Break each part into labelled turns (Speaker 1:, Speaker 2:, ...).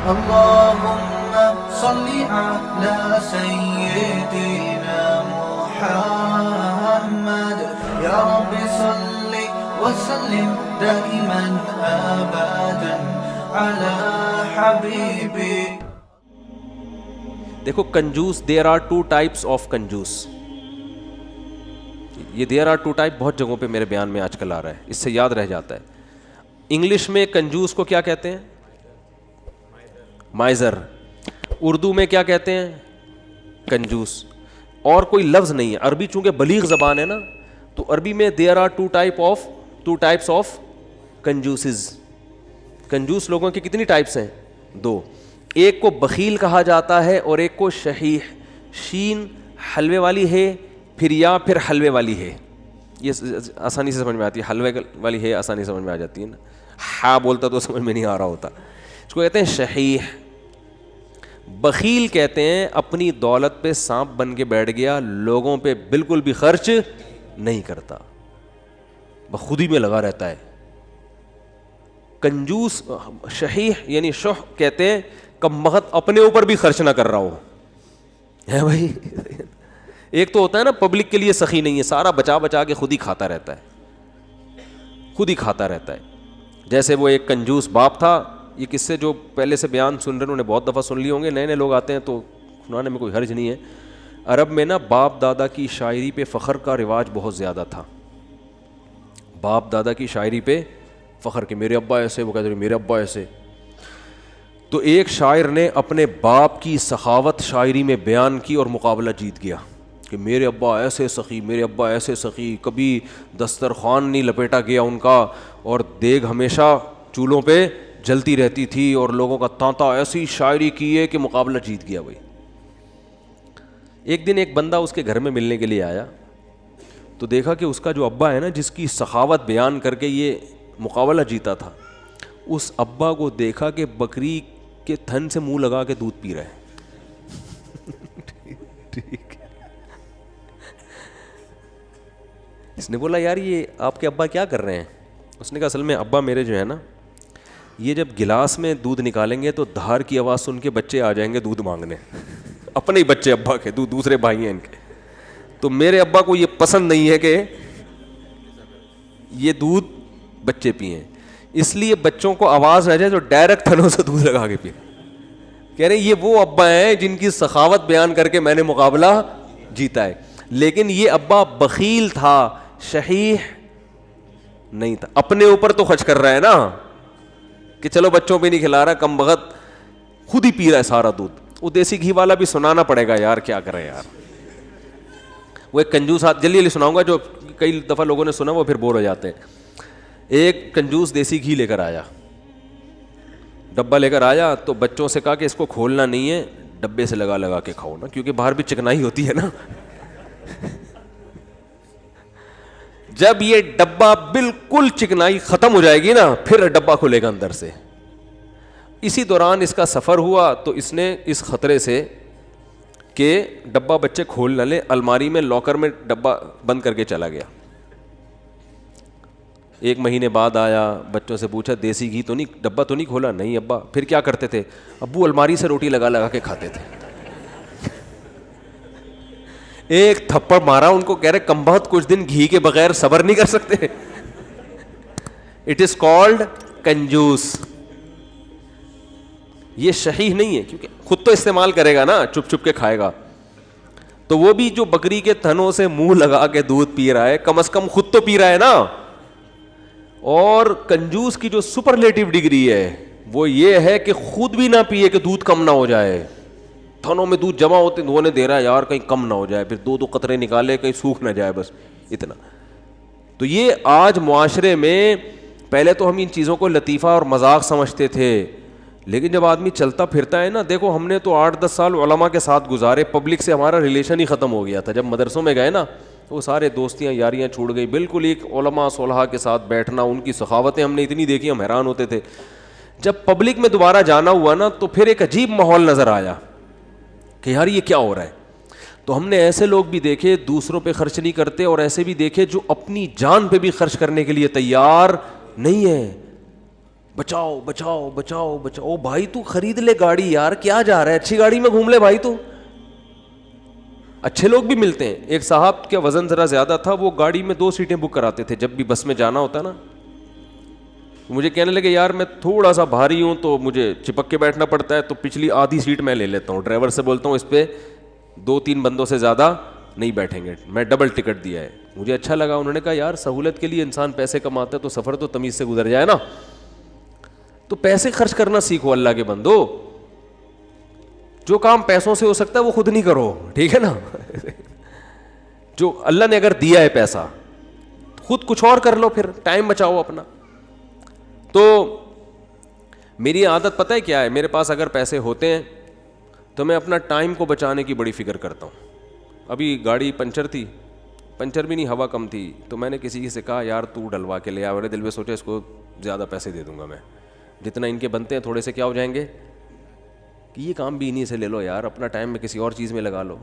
Speaker 1: اللهم صل على سيدنا محمد يا رب صل وسلم دائما ابدا على حبيبي.
Speaker 2: دیکھو کنجوس، there are two types of کنجوس. یہ دیر آر ٹو ٹائپ بہت جگہوں پہ میرے بیان میں آج کل آ رہا ہے، اس سے یاد رہ جاتا ہے. انگلش میں کنجوس کو کیا کہتے ہیں؟ مائزر. اردو میں کیا کہتے ہیں؟ کنجوس. اور کوئی لفظ نہیں ہے. عربی چونکہ بلیغ زبان ہے نا، تو عربی میں there are two types of کنجوسز. کنجوس لوگوں کی کتنی ٹائپس ہیں؟ 2. ایک کو بخیل کہا جاتا ہے اور ایک کو شحیح. شین حلوے والی ہے، پھر حلوے والی ہے. یہ آسانی سے سمجھ میں آتی ہے. حلوے والی ہے آسانی سے سمجھ میں آ جاتی ہے نا. ہاں بولتا تو سمجھ میں نہیں آ رہا ہوتا. اس کو کہتے ہیں شحیح. بخیل کہتے ہیں اپنی دولت پہ سانپ بن کے بیٹھ گیا، لوگوں پہ بالکل بھی خرچ نہیں کرتا، بخودی میں لگا رہتا ہے. کنجوس شحیح یعنی شح کہتے ہیں کم بخت اپنے اوپر بھی خرچ نہ کر رہا ہو. ہے بھائی. ایک تو ہوتا ہے نا پبلک کے لیے سخی نہیں ہے، سارا بچا بچا کے خود ہی کھاتا رہتا ہے. جیسے وہ ایک کنجوس باپ تھا. یہ قصے جو پہلے سے بیان سن رہے ہیں انہوں نے بہت دفعہ سن لیے ہوں گے، نئے لوگ آتے ہیں تو سنانے میں کوئی حرج نہیں ہے. عرب میں نا باپ دادا کی شاعری پہ فخر کا رواج بہت زیادہ تھا. باپ دادا کی شاعری پہ فخر کہ میرے ابا ایسے، وہ کہتے ہیں میرے ابا ایسے. تو ایک شاعر نے اپنے باپ کی سخاوت شاعری میں بیان کی اور مقابلہ جیت گیا کہ میرے ابا ایسے سخی، میرے ابا ایسے سخی، کبھی دسترخوان نہیں لپیٹا گیا ان کا، اور دیگ ہمیشہ چولہوں پہ جلتی رہتی تھی، اور لوگوں کا تانتا ایسی شاعری کی ہے کہ مقابلہ جیت گیا بھائی. ایک دن ایک بندہ اس کے گھر میں ملنے کے لیے آیا تو دیکھا کہ اس کا جو ابا ہے نا، جس کی سخاوت بیان کر کے یہ مقابلہ جیتا تھا، اس ابا کو دیکھا کہ بکری کے تھن سے منہ لگا کے دودھ پی رہا ہے. ٹھیک. اس نے بولا یار یہ آپ کے ابا کیا کر رہے ہیں؟ اس نے کہا اصل میں ابا میرے جو ہے نا، یہ جب گلاس میں دودھ نکالیں گے تو دھار کی آواز سن کے بچے آ جائیں گے دودھ مانگنے. اپنے ہی بچے ابا کے، دوسرے بھائی ہیں ان کے. تو میرے ابا کو یہ پسند نہیں ہے کہ یہ دودھ بچے پئیں، اس لیے بچوں کو آواز آ جائے تو ڈائریکٹ تھنوں سے دودھ لگا کے پئیں. کہہ رہے یہ وہ ابا ہیں جن کی سخاوت بیان کر کے میں نے مقابلہ جیتا ہے. لیکن یہ ابا بخیل تھا، شحیح نہیں تھا. اپنے اوپر تو خرچ کر رہا ہے نا کہ چلو بچوں پہ نہیں کھلا رہا، کم بخت خود ہی پی رہا ہے سارا دودھ. وہ دیسی گھی والا بھی سنانا پڑے گا یار، کیا کریں یار. وہ ایک کنجوس جلدی سناؤں گا جو کئی دفعہ لوگوں نے سنا وہ پھر بور ہو جاتے ہیں. ایک کنجوس دیسی گھی لے کر آیا، ڈبہ لے کر آیا تو بچوں سے کہا کہ اس کو کھولنا نہیں ہے، ڈبے سے لگا کے کھاؤ نا، کیونکہ باہر بھی چکنائی ہوتی ہے نا. جب یہ ڈبہ بالکل چکنائی ختم ہو جائے گی نا، پھر ڈبہ کھلے گا اندر سے. اسی دوران اس کا سفر ہوا تو اس نے اس خطرے سے کہ ڈبہ بچے کھول نہ لیں، الماری میں لاکر میں ڈبہ بند کر کے چلا گیا. 1 مہینے بعد آیا، بچوں سے پوچھا دیسی گھی تو نہیں، ڈبہ تو نہیں کھولا؟ نہیں ابا. پھر کیا کرتے تھے؟ ابو الماری سے روٹی لگا کے کھاتے تھے. ایک تھپڑ مارا ان کو، کہہ رہے کم بہت کچھ دن گھی کے بغیر صبر نہیں کر سکتے. اٹ از کالڈ کنجوس. یہ شحیح نہیں ہے کیونکہ خود تو استعمال کرے گا نا، چپ کے کھائے گا. تو وہ بھی جو بکری کے تھنوں سے منہ لگا کے دودھ پی رہا ہے، کم از کم خود تو پی رہا ہے نا. اور کنجوس کی جو سپرلیٹو ڈگری ہے وہ یہ ہے کہ خود بھی نہ پیے کہ دودھ کم نہ ہو جائے. تھنوں میں دودھ جمع ہوتے وہ نے دے رہا ہے یار کہیں کم نہ ہو جائے، پھر 2 قطرے نکالے کہیں سوکھ نہ جائے، بس اتنا. تو یہ آج معاشرے میں، پہلے تو ہم ان چیزوں کو لطیفہ اور مذاق سمجھتے تھے، لیکن جب آدمی چلتا پھرتا ہے نا، دیکھو ہم نے تو 8-10 سال علماء کے ساتھ گزارے، پبلک سے ہمارا ریلیشن ہی ختم ہو گیا تھا. جب مدرسوں میں گئے نا وہ سارے دوستیاں یاریاں چھوڑ گئی. بالکل ایک علماء صلحاء کے ساتھ بیٹھنا، ان کی سخاوتیں ہم نے اتنی دیکھی ہم حیران ہوتے تھے. جب پبلک میں دوبارہ جانا ہوا نا تو پھر ایک عجیب ماحول نظر آیا کہ یار یہ کیا ہو رہا ہے. تو ہم نے ایسے لوگ بھی دیکھے دوسروں پہ خرچ نہیں کرتے، اور ایسے بھی دیکھے جو اپنی جان پہ بھی خرچ کرنے کے لیے تیار نہیں ہے. بچاؤ بچاؤ بچاؤ بچاؤ. بھائی تو خرید لے گاڑی یار, کیا جا رہا ہے, اچھی گاڑی میں گھوم لے بھائی. تو اچھے لوگ بھی ملتے ہیں. ایک صاحب کا وزن ذرا زیادہ تھا, وہ گاڑی میں 2 سیٹیں بک کراتے تھے جب بھی بس میں جانا ہوتا نا. مجھے کہنے لگے یار میں تھوڑا سا بھاری ہوں تو مجھے چپک کے بیٹھنا پڑتا ہے, تو پچھلی آدھی سیٹ میں لے لیتا ہوں. ڈرائیور سے بولتا ہوں اس پہ 2-3 بندوں سے زیادہ نہیں بیٹھیں گے, میں ڈبل ٹکٹ دیا ہے. مجھے اچھا لگا. انہوں نے کہا یار سہولت کے لیے انسان پیسے کماتا ہے تو سفر تو تمیز سے گزر جائے نا. تو پیسے خرچ کرنا سیکھو اللہ کے بندو. جو کام پیسوں سے ہو سکتا ہے وہ خود نہیں کرو, ٹھیک ہے نا. جو اللہ نے اگر دیا ہے پیسہ, خود کچھ اور کر لو, پھر ٹائم بچاؤ اپنا. تو میری عادت پتہ ہے کیا ہے, میرے پاس اگر پیسے ہوتے ہیں تو میں اپنا ٹائم کو بچانے کی بڑی فکر کرتا ہوں. ابھی گاڑی پنچر تھی, پنچر بھی نہیں, ہوا کم تھی, تو میں نے کسی سے کہا یار تو ڈلوا کے لے آ. میرے دل میں سوچا اس کو زیادہ پیسے دے دوں گا میں, جتنا ان کے بنتے ہیں تھوڑے سے کیا ہو جائیں گے, کہ یہ کام بھی انہیں سے لے لو یار, اپنا ٹائم میں کسی اور چیز میں لگا لو,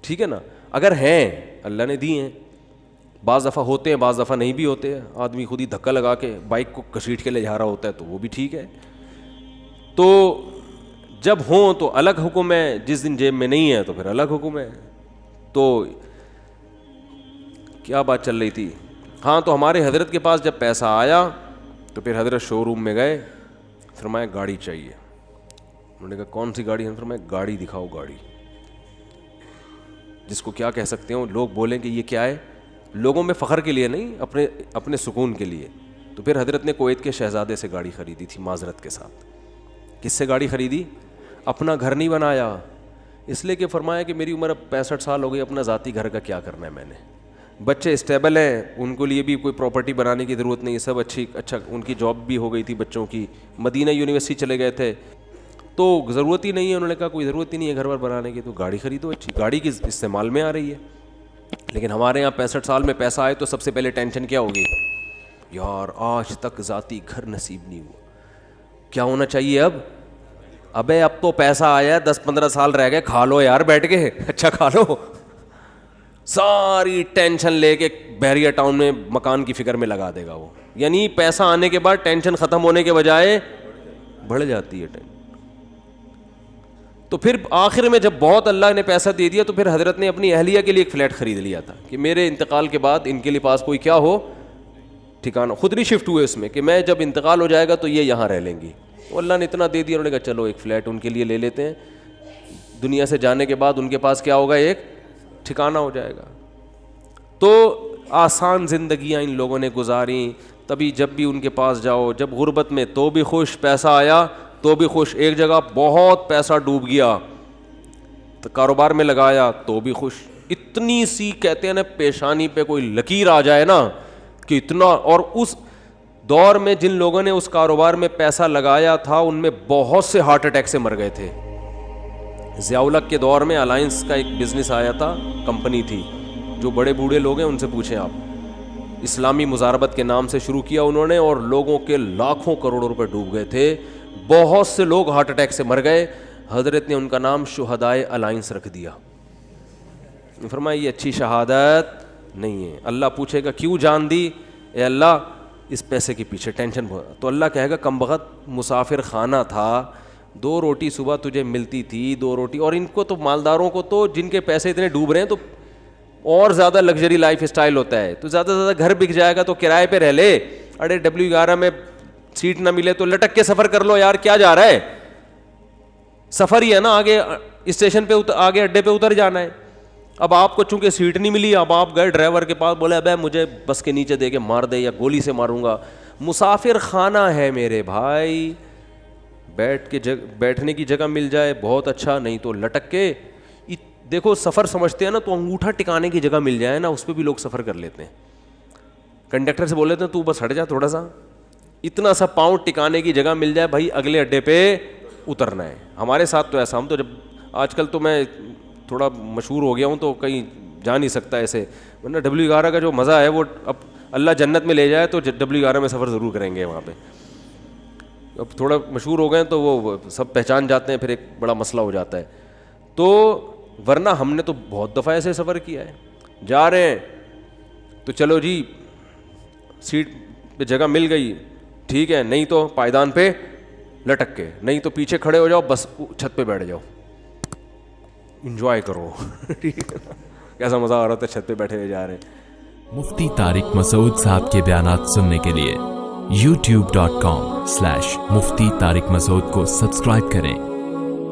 Speaker 2: ٹھیک ہے نا. اگر ہیں اللہ نے دی ہیں, بعض دفعہ ہوتے ہیں بعض دفعہ نہیں بھی ہوتے ہیں. آدمی خود ہی دھکا لگا کے بائک کو گھسیٹ کے لے جا رہا ہوتا ہے تو وہ بھی ٹھیک ہے. تو جب ہوں تو الگ حکم ہے, جس دن جیب میں نہیں ہے تو پھر الگ حکم ہے. تو کیا بات چل رہی تھی, ہاں, تو ہمارے حضرت کے پاس جب پیسہ آیا تو پھر حضرت شو روم میں گئے, فرمایا گاڑی چاہیے. انہوں نے کہا کون سی گاڑی ہے, فرمایا گاڑی دکھاؤ, گاڑی جس کو کیا کہہ سکتے ہو, لوگ بولیں کہ یہ کیا ہے, لوگوں میں فخر کے لیے نہیں, اپنے سکون کے لیے. تو پھر حضرت نے کویت کے شہزادے سے گاڑی خریدی تھی معذرت کے ساتھ. کس سے گاڑی خریدی؟ اپنا گھر نہیں بنایا, اس لیے کہ فرمایا کہ میری عمر اب 65 سال ہو گئی, اپنا ذاتی گھر کا کیا کرنا ہے میں نے. بچے اسٹیبل ہیں, ان کے لیے بھی کوئی پراپرٹی بنانے کی ضرورت نہیں, سب اچھا ان کی جاب بھی ہو گئی تھی بچوں کی, مدینہ یونیورسٹی چلے گئے تھے, تو ضرورت ہی نہیں ہے. انہوں نے کہا کوئی ضرورت ہی نہیں ہے گھر بار بنانے کی, تو گاڑی خریدو اچھی, گاڑی کی استعمال میں آ رہی ہے. لیکن ہمارے یہاں 65 سال میں پیسہ آئے تو سب سے پہلے ٹینشن کیا ہوگی, یار آج تک ذاتی گھر نصیب نہیں ہوا, کیا ہونا چاہیے اب. ابے اب تو پیسہ آیا, 10-15 سال رہ گئے, کھا لو یار بیٹھ کے, اچھا کھا لو. ساری ٹینشن لے کے بحریہ ٹاؤن میں مکان کی فکر میں لگا دے گا وہ. یعنی پیسہ آنے کے بعد ٹینشن ختم ہونے کے بجائے بڑھ جاتی ہے ٹینشن. تو پھر آخر میں جب بہت اللہ نے پیسہ دے دیا تو پھر حضرت نے اپنی اہلیہ کے لیے ایک فلیٹ خرید لیا تھا کہ میرے انتقال کے بعد ان کے لیے پاس کوئی کیا ہو ٹھکانہ. خود نہیں شفٹ ہوئے اس میں کہ میں جب انتقال ہو جائے گا تو یہ یہاں رہ لیں گی. تو اللہ نے اتنا دے دیا, انہوں نے کہا چلو ایک فلیٹ ان کے لیے لے لیتے ہیں, دنیا سے جانے کے بعد ان کے پاس کیا ہوگا, ایک ٹھکانہ ہو جائے گا. تو آسان زندگیاں ان لوگوں نے گزاریں. تبھی جب بھی ان کے پاس جاؤ, جب غربت میں تو بھی خوش, پیسہ آیا تو بھی خوش, ایک جگہ بہت پیسہ ڈوب گیا تو کاروبار میں لگایا تو بھی خوش. اتنی سی کہتے ہیں نا پیشانی پہ کوئی لکیر آ جائے نا کہ اتنا. اور اس دور میں جن لوگوں نے اس کاروبار میں پیسہ لگایا تھا ان میں بہت سے ہارٹ اٹیک سے مر گئے تھے. ضیاء الحق کے دور میں الائنس کا ایک بزنس آیا تھا, کمپنی تھی, جو بڑے بوڑھے لوگ ہیں ان سے پوچھیں آپ, اسلامی مزاربت کے نام سے شروع کیا انہوں نے, اور لوگوں کے لاکھوں کروڑوں روپے ڈوب گئے تھے. بہت سے لوگ ہارٹ اٹیک سے مر گئے. حضرت نے ان کا نام شہدائے الائنس رکھ دیا. فرمایا یہ اچھی شہادت نہیں ہے. اللہ پوچھے گا کیوں جان دی, اے اللہ اس پیسے کے پیچھے ٹینشن بہت. تو اللہ کہے گا کم بخت مسافر خانہ تھا, 2 روٹی صبح تجھے ملتی تھی, 2 روٹی. اور ان کو تو مالداروں کو تو جن کے پیسے اتنے ڈوب رہے ہیں تو اور زیادہ لگژری لائف اسٹائل ہوتا ہے, تو زیادہ سے زیادہ گھر بک جائے گا تو کرائے پہ رہ لے. اڑے W11 میں سیٹ نہ ملے تو لٹک کے سفر کر لو یار, کیا جا رہا ہے, سفر ہی ہے نا, آگے اسٹیشن پہ آگے اڈے پہ اتر جانا ہے. اب آپ کو چونکہ سیٹ نہیں ملی, اب آپ گئے ڈرائیور کے پاس, بولے ابے مجھے بس کے نیچے دے کے مار دے یا گولی سے ماروں گا. مسافر خانہ ہے میرے بھائی, بیٹھنے کی جگہ مل جائے بہت اچھا, نہیں تو لٹک کے. دیکھو سفر سمجھتے ہیں نا, تو انگوٹھا ٹکانے کی جگہ مل جائے نا اس پہ بھی لوگ سفر کر لیتے ہیں. کنڈکٹر سے بول لیتے ہیں تو بس ہٹ جا تھوڑا سا, اتنا سا پاؤں ٹکانے کی جگہ مل جائے بھائی, اگلے اڈے پہ اترنا ہے. ہمارے ساتھ تو ایسا, ہم تو جب آج کل تو میں تھوڑا مشہور ہو گیا ہوں تو کہیں جا نہیں سکتا ایسے, ورنہ W11 کا جو مزہ ہے وہ اب اللہ جنت میں لے جائے تو W11 میں سفر ضرور کریں گے وہاں پہ. اب تھوڑا مشہور ہو گئے تو وہ سب پہچان جاتے ہیں, پھر ایک بڑا مسئلہ ہو جاتا ہے. تو ورنہ ہم نے تو بہت دفعہ ایسے سفر کیا ہے. جا رہے ہیں تو چلو جی سیٹ پہ جگہ مل گئی, ٹھیک ہے, نہیں تو پائیدان پہ لٹک کے, نہیں تو پیچھے کھڑے ہو جاؤ, بس چھت پہ بیٹھ جاؤ, انجوائے کرو. کیسا مزہ آ رہا تھا, چھت پہ بیٹھے ہوئے جا رہے ہیں.
Speaker 3: مفتی طارق مسعود صاحب کے بیانات سننے کے لیے youtube.com/مفتی طارق مسعود کو سبسکرائب کریں,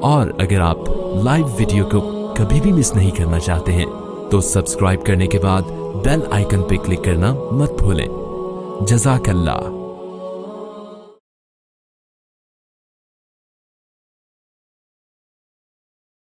Speaker 3: اور اگر آپ لائیو ویڈیو کو کبھی بھی مس نہیں کرنا چاہتے ہیں تو سبسکرائب کرنے کے بعد بیل آئیکن پہ کلک کرنا مت بھولیں. جزاک اللہ.